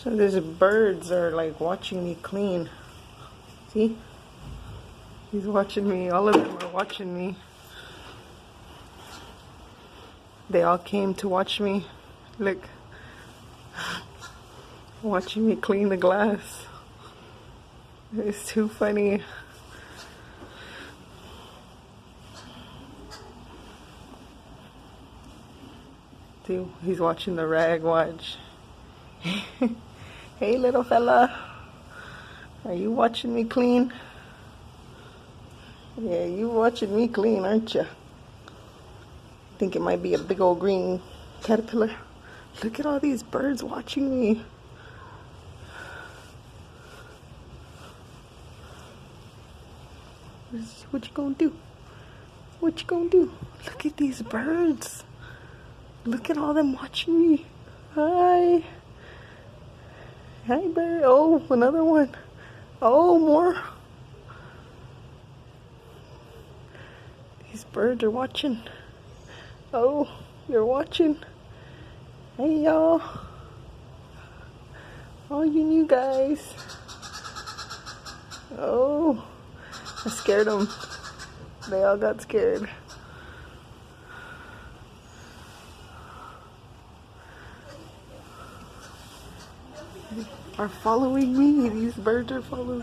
So these birds are like watching me clean. See? He's watching me. All of them are watching me. They all came to watch me. Look. Watching me clean the glass. It's too funny. See, he's watching the rag watch. Hey little fella. Are you watching me clean? Yeah, you watching me clean, aren't you? Think it might be a big old green caterpillar. Look at all these birds watching me. What you gonna do? What you gonna do? Look at these birds. Look at all them watching me. Hi. Hi, bird. Oh, another one. Oh, more. These birds are watching. Oh, you're watching. Hey, y'all. All you new guys. Oh, I scared them. They all got scared. Are following me. These birds are following.